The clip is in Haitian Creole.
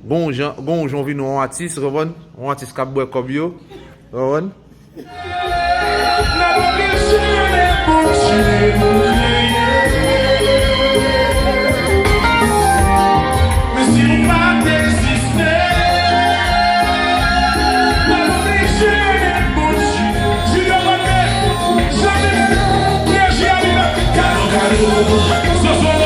gon jon vi nou an artiste, repon? An artiste kap bwe kob yo, repon? So